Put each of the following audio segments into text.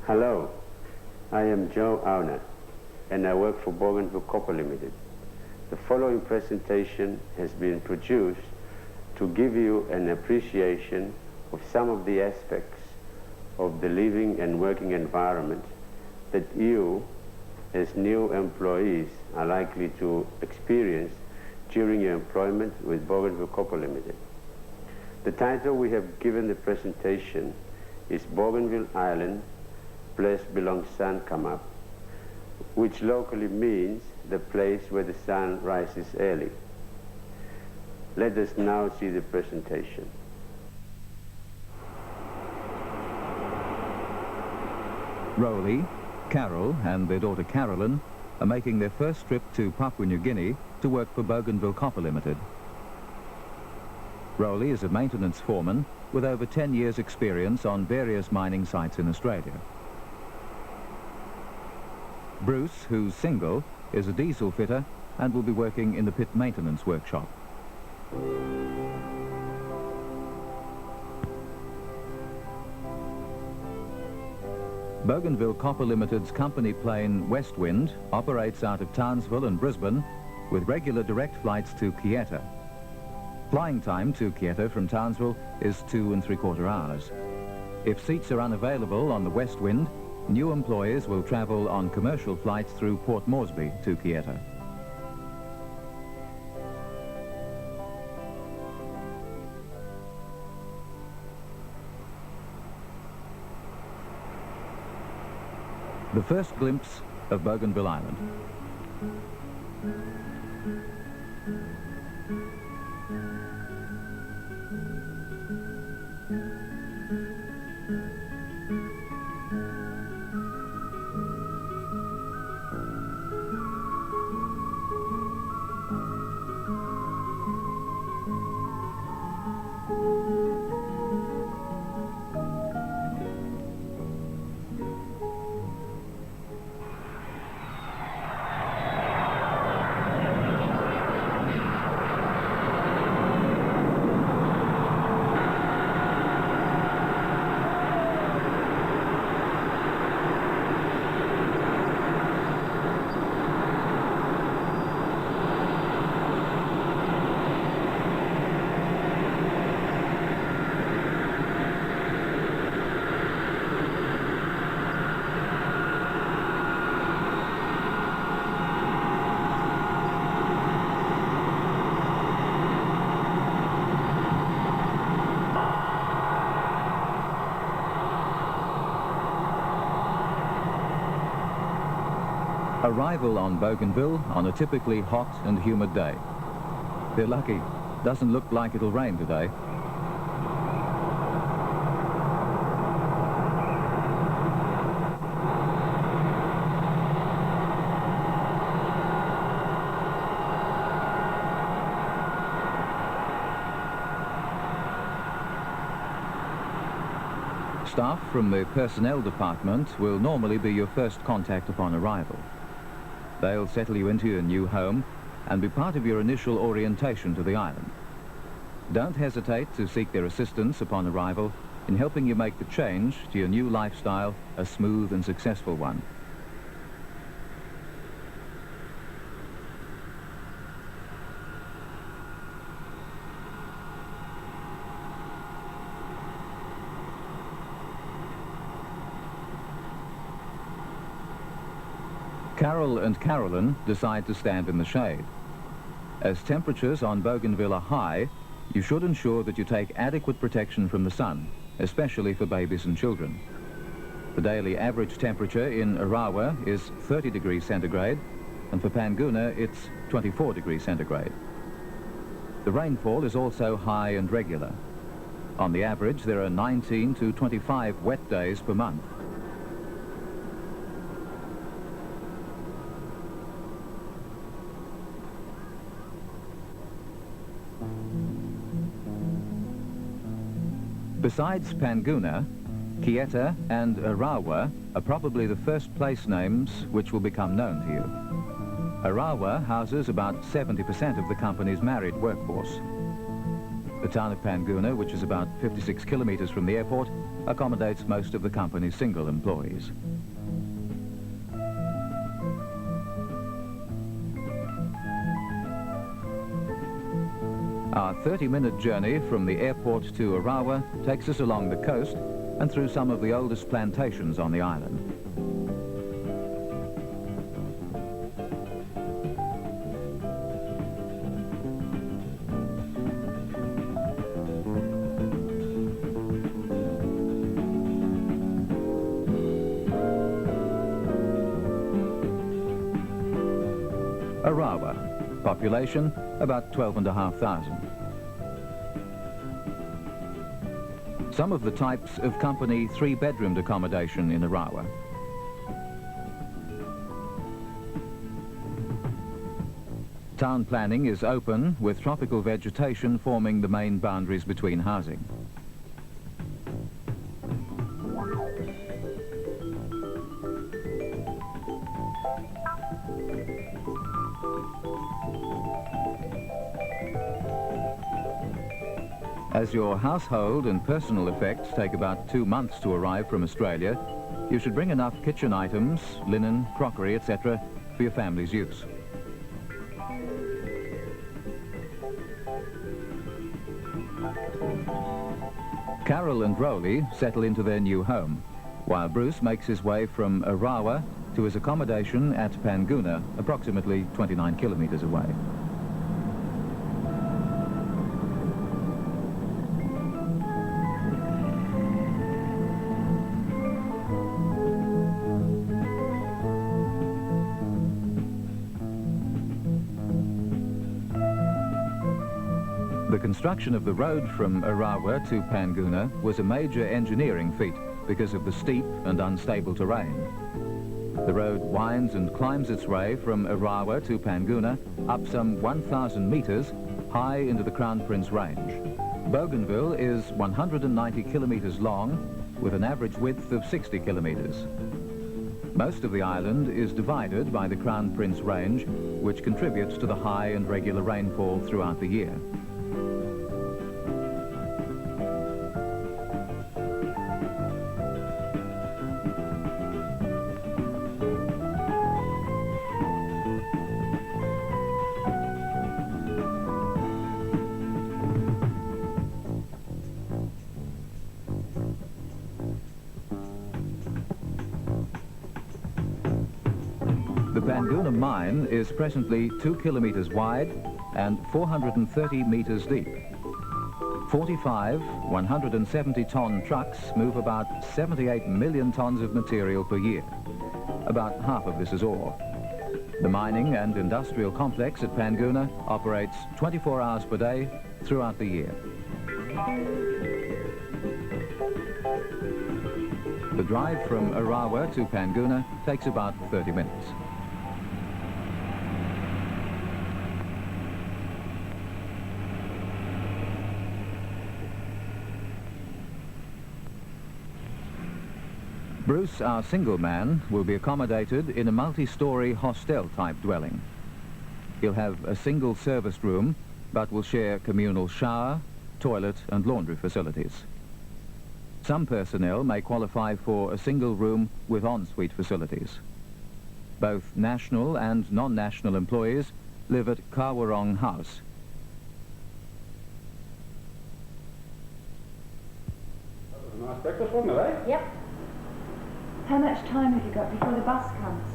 Hello, I am Joe Auner, and I work for Bougainville Copper Limited. The following presentation has been produced to give you an appreciation of some of the aspects of the living and working environment that you, as new employees, are likely to experience during your employment with Bougainville Copper Limited. The title we have given the presentation is Bougainville Island, Place Belongs Sun Come Up, which locally means the place where the sun rises early. Let us now see the presentation. Rowley, Carol and their daughter Carolyn are making their first trip to Papua New Guinea to work for Bougainville Copper Limited. Rowley is a maintenance foreman with over 10 years' experience on various mining sites in Australia. Bruce, who's single, is a diesel fitter and will be working in the pit maintenance workshop. Bougainville Copper Limited's company plane West Wind operates out of Townsville and Brisbane with regular direct flights to Kieta. Flying time to Kieta from Townsville is 2 3/4 hours. If seats are unavailable on the West Wind, new employees will travel on commercial flights through Port Moresby to Kieta. The first glimpse of Bougainville Island. Arrival on Bougainville on a typically hot and humid day. They're lucky. Doesn't look like it'll rain today. Staff from the personnel department will normally be your first contact upon arrival. They'll settle you into your new home and be part of your initial orientation to the island. Don't hesitate to seek their assistance upon arrival in helping you make the change to your new lifestyle a smooth and successful one. Carol and Carolyn decide to stand in the shade. As temperatures on Bougainville are high, you should ensure that you take adequate protection from the sun, especially for babies and children. The daily average temperature in Arawa is 30 degrees centigrade, and for Panguna it's 24 degrees centigrade. The rainfall is also high and regular. On the average, there are 19 to 25 wet days per month. Besides Panguna, Kieta and Arawa are probably the first place names which will become known to you. Arawa houses about 70% of the company's married workforce. The town of Panguna, which is about 56 kilometers from the airport, accommodates most of the company's single employees. Our 30-minute journey from the airport to Arawa takes us along the coast and through some of the oldest plantations on the island. Arawa, population about 12,500. Some of the types of company 3-bedroomed accommodation in Arawa. Town planning is open, with tropical vegetation forming the main boundaries between housing. As your household and personal effects take about 2 months to arrive from Australia, you should bring enough kitchen items, linen, crockery, etc. for your family's use. Carol and Rowley settle into their new home, while Bruce makes his way from Arawa to his accommodation at Panguna, approximately 29 kilometers away. The construction of the road from Arawa to Panguna was a major engineering feat because of the steep and unstable terrain. The road winds and climbs its way from Arawa to Panguna up some 1,000 meters high into the Crown Prince Range. Bougainville is 190 kilometers long with an average width of 60 kilometers. Most of the island is divided by the Crown Prince Range, which contributes to the high and regular rainfall throughout the year. The Panguna mine is presently 2 kilometers wide and 430 meters deep. 45 170-ton trucks move about 78 million tons of material per year. About half of this is ore. The mining and industrial complex at Panguna operates 24 hours per day throughout the year. The drive from Arawa to Panguna takes about 30 minutes. Bruce, our single man, will be accommodated in a multi-story hostel-type dwelling. He'll have a single serviced room, but will share communal shower, toilet and laundry facilities. Some personnel may qualify for a single room with en-suite facilities. Both national and non-national employees live at Kawarong House. That was a nice breakfast, wasn't it, eh? Yep. How much time have you got before the bus comes?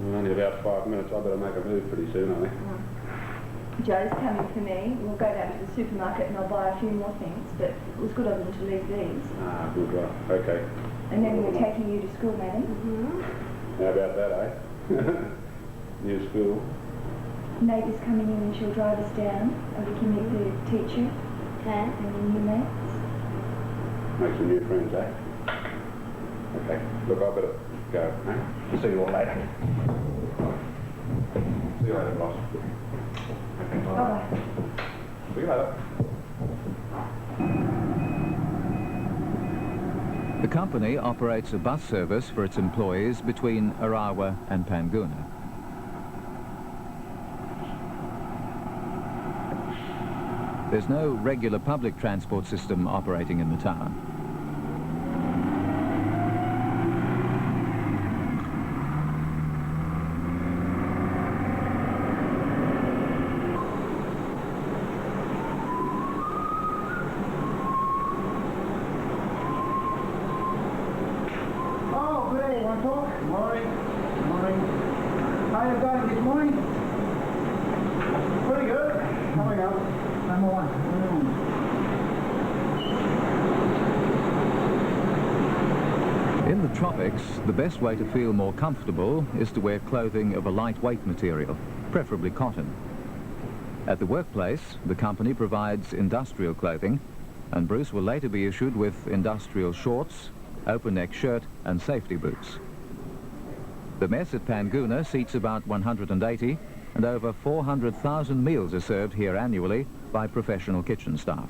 Well, only about 5 minutes. I better make a move pretty soon, I think. Joe's coming for me. We'll go down to the supermarket and I'll buy a few more things, but it was good of them to leave these. Ah, good, right. Okay. And then we're taking you to school, madam. How about that, eh? New school. Neighbour's coming in and she'll drive us down and we can meet the teacher and the new mates. Make some new friends, eh? Okay. Look, I better go, eh? See you all later. See you later, boss. Bye-bye. See you later. The company operates a bus service for its employees between Arawa and Panguna. There's no regular public transport system operating in the town. In the tropics, the best way to feel more comfortable is to wear clothing of a lightweight material, preferably cotton. At the workplace, the company provides industrial clothing, and Bruce will later be issued with industrial shorts, open-neck shirt and safety boots. The mess at Panguna seats about 180, and over 400,000 meals are served here annually by professional kitchen staff.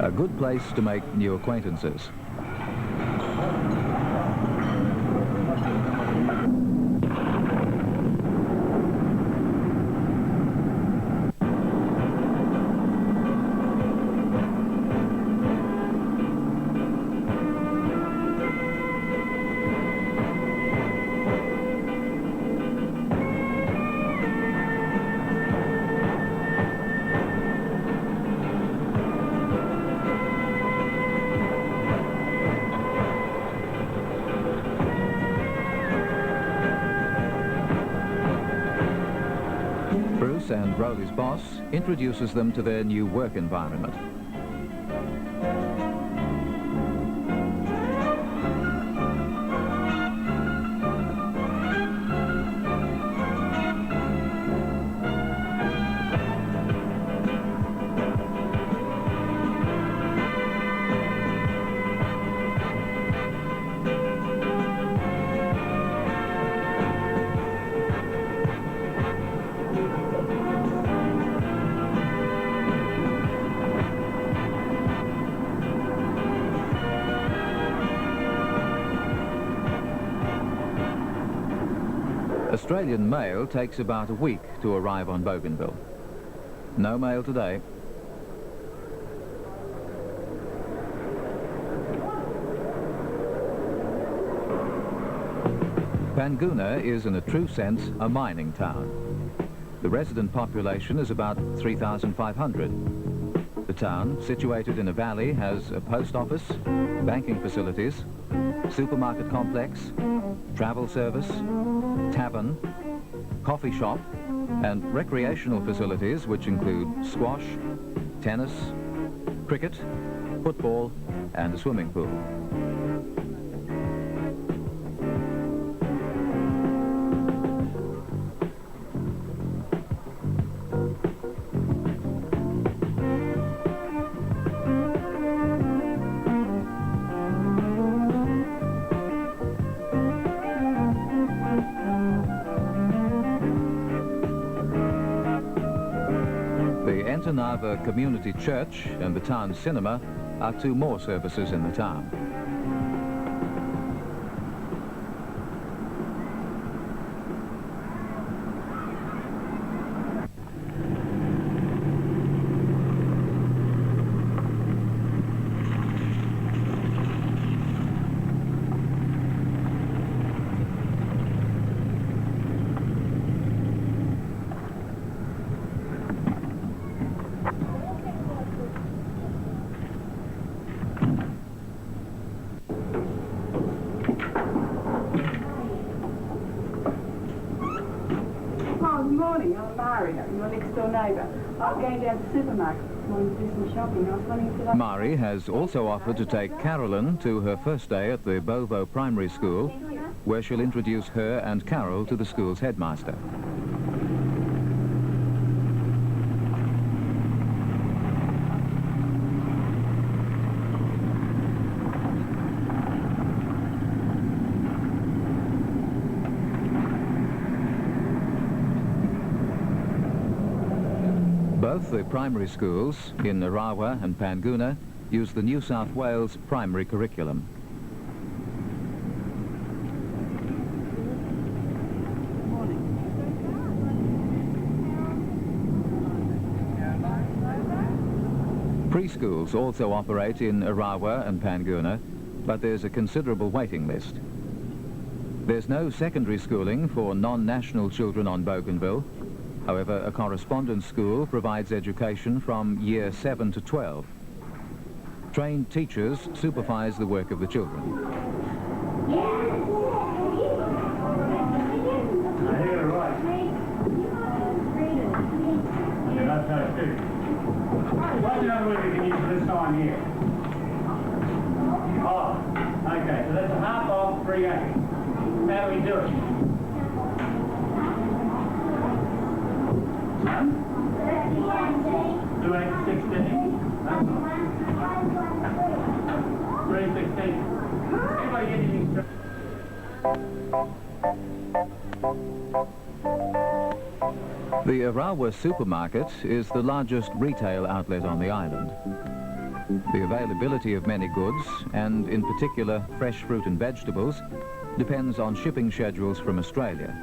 A good place to make new acquaintances. Bruce and Rowley's boss introduces them to their new work environment. Australian mail takes about a week to arrive on Bougainville. No mail today. Panguna is, in a true sense, a mining town. The resident population is about 3,500. The town, situated in a valley, has a post office, banking facilities, supermarket complex, travel service, tavern, coffee shop, and recreational facilities which include squash, tennis, cricket, football, and a swimming pool. The community church and the town cinema are two more services in the town. I'm going down to the supermarket. I want to do some shopping. I was wondering if Mari has also offered to take Carolyn to her first day at the Bovo Primary School, where she'll introduce her and Carol to the school's headmaster. Both the primary schools in Arawa and Panguna use the New South Wales primary curriculum. Preschools also operate in Arawa and Panguna, but there's a considerable waiting list. There's no secondary schooling for non-national children on Bougainville. However, a correspondence school provides education from year 7 to 12. Trained teachers supervise the work of the children. I hear it right. Yeah, that's how it is. What's another word we can use for this sign here? Oh, okay, so that's a half off 3/8. How do we do it? 2 8 16. 3/16. Anybody get anything straight? The Arawa supermarket is the largest retail outlet on the island. The availability of many goods, and in particular fresh fruit and vegetables, depends on shipping schedules from Australia.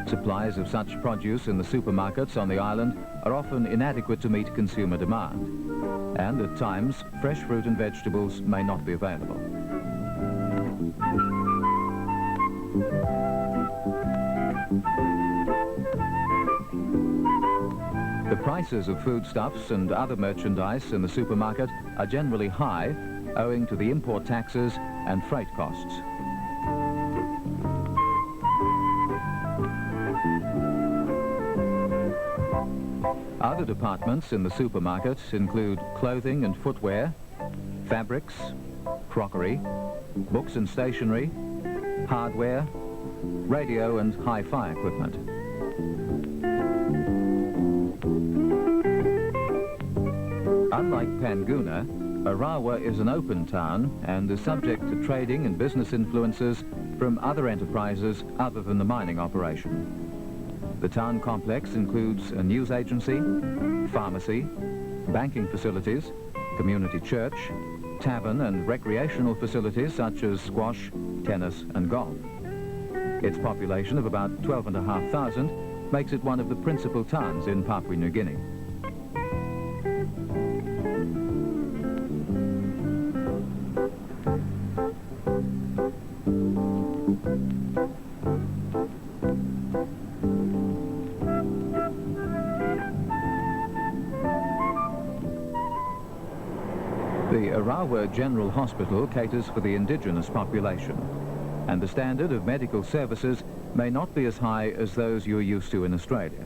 Supplies of such produce in the supermarkets on the island are often inadequate to meet consumer demand, and at times fresh fruit and vegetables may not be available. The prices of foodstuffs and other merchandise in the supermarket are generally high, owing to the import taxes and freight costs. Other departments in the supermarket include clothing and footwear, fabrics, crockery, books and stationery, hardware, radio and hi-fi equipment. Unlike Panguna, Arawa is an open town and is subject to trading and business influences from other enterprises other than the mining operation. The town complex includes a news agency, pharmacy, banking facilities, community church, tavern and recreational facilities such as squash, tennis and golf. Its population of about 12,500 makes it one of the principal towns in Papua New Guinea. The Arawa General Hospital caters for the indigenous population, and the standard of medical services may not be as high as those you're used to in Australia.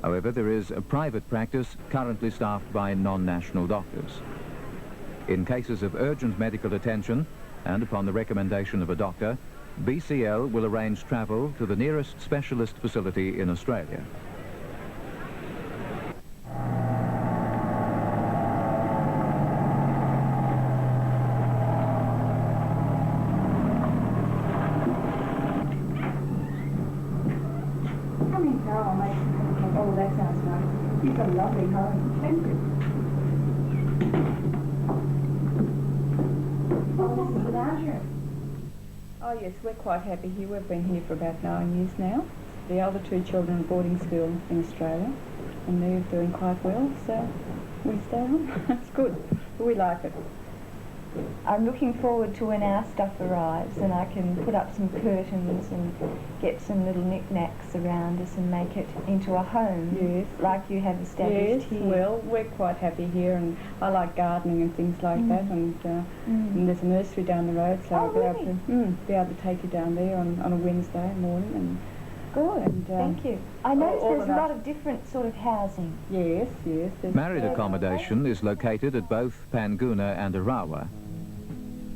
However, there is a private practice currently staffed by non-national doctors. In cases of urgent medical attention, and upon the recommendation of a doctor, BCL will arrange travel to the nearest specialist facility in Australia. Oh, that sounds nice. You've got a lovely home. Thank you. Oh, this is the lounge room. Oh, yes, we're quite happy here. We've been here for about 9 years now. The other 2 children are boarding school in Australia, and they're doing quite well, so we stay on. It's good. We like it. I'm looking forward to when our stuff arrives and I can put up some curtains and get some little knickknacks around us and make it into a home. Yes. Like you have established Yes, here. well, we're quite happy here, and I like gardening and things like that, and there's a nursery down the road, so I'll be able to take you down there on a Wednesday morning. And good, and, thank you. I noticed all there's a lot of different sort of housing. Yes, yes. Married accommodation is located at both Panguna and Arawa.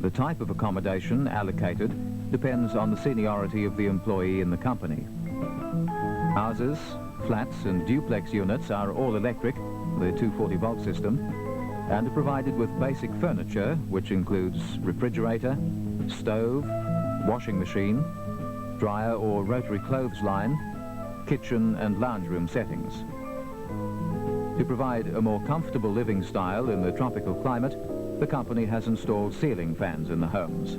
The type of accommodation allocated depends on the seniority of the employee in the company. Houses, flats and duplex units are all electric, the 240-volt system, and are provided with basic furniture, which includes refrigerator, stove, washing machine, dryer or rotary clothesline, kitchen and lounge room settings. To provide a more comfortable living style in the tropical climate, the company has installed ceiling fans in the homes.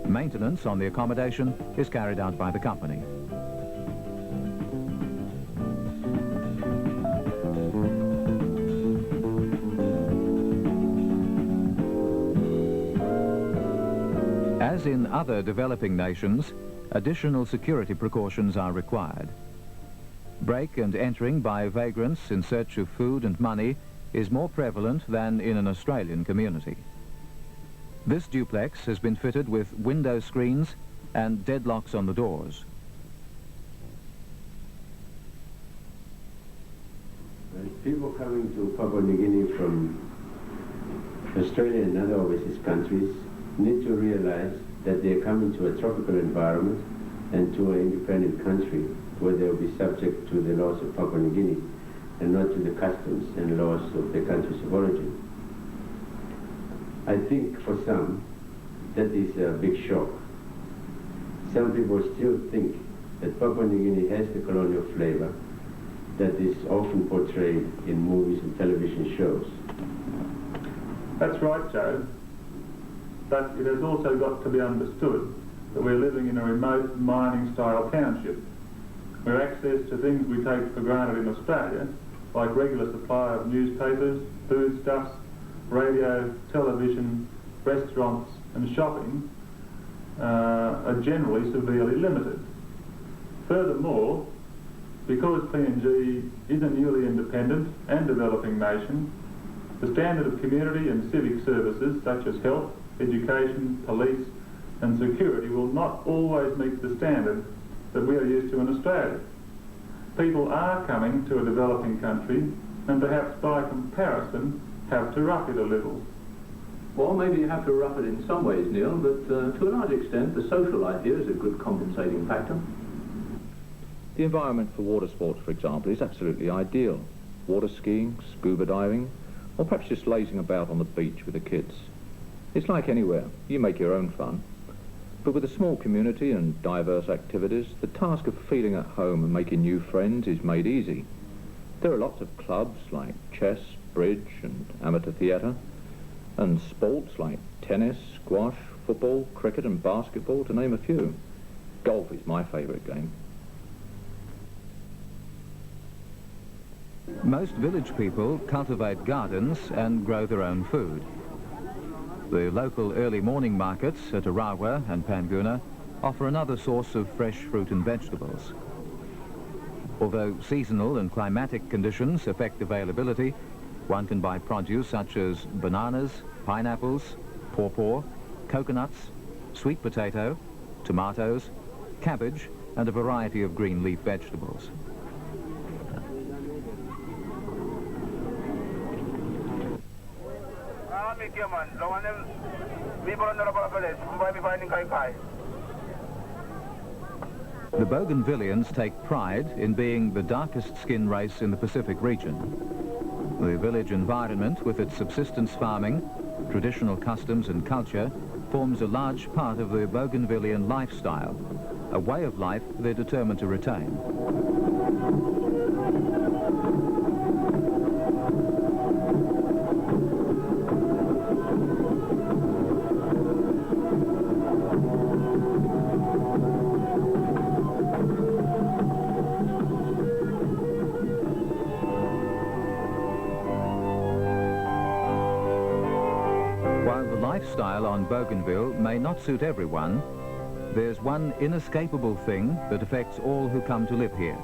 Maintenance on the accommodation is carried out by the company. As in other developing nations, additional security precautions are required. Break and entering by vagrants in search of food and money is more prevalent than in an Australian community. This duplex has been fitted with window screens and deadlocks on the doors. People coming to Papua New Guinea from Australia and other overseas countries need to realize that they're coming to a tropical environment and to an independent country where they'll be subject to the laws of Papua New Guinea and not to the customs and laws of the countries of origin. I think for some, that is a big shock. Some people still think that Papua New Guinea has the colonial flavor that is often portrayed in movies and television shows. That's right, Joe. But it has also got to be understood that we're living in a remote mining-style township, where access to things we take for granted in Australia, like regular supply of newspapers, foodstuffs, radio, television, restaurants and shopping, are generally severely limited. Furthermore, because PNG is a newly independent and developing nation, the standard of community and civic services such as health, education, police and security will not always meet the standard that we are used to in Australia. People are coming to a developing country and perhaps by comparison have to rough it a little. Well, maybe you have to rough it in some ways, Neil, but to a large extent the social idea is a good compensating factor. The environment for water sports, for example, is absolutely ideal. Water skiing, scuba diving, or perhaps just lazing about on the beach with the kids. It's like anywhere, you make your own fun. But with a small community and diverse activities, the task of feeling at home and making new friends is made easy. There are lots of clubs like chess, bridge and amateur theatre, and sports like tennis, squash, football, cricket and basketball, to name a few. Golf is my favourite game. Most village people cultivate gardens and grow their own food. The local early morning markets at Arawa and Panguna offer another source of fresh fruit and vegetables. Although seasonal and climatic conditions affect availability, one can buy produce such as bananas, pineapples, pawpaw, coconuts, sweet potato, tomatoes, cabbage and a variety of green leaf vegetables. The Bougainvillians take pride in being the darkest skinned race in the Pacific region. The village environment, with its subsistence farming, traditional customs and culture, forms a large part of the Bougainvillian lifestyle, a way of life they're determined to retain. While the lifestyle on Bougainville may not suit everyone, there's one inescapable thing that affects all who come to live here,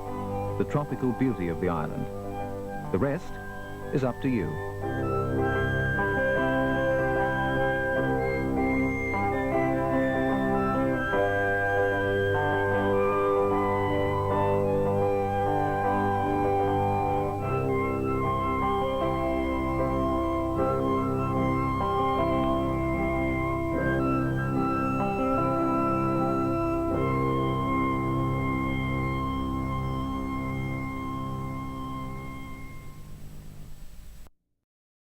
the tropical beauty of the island. The rest is up to you.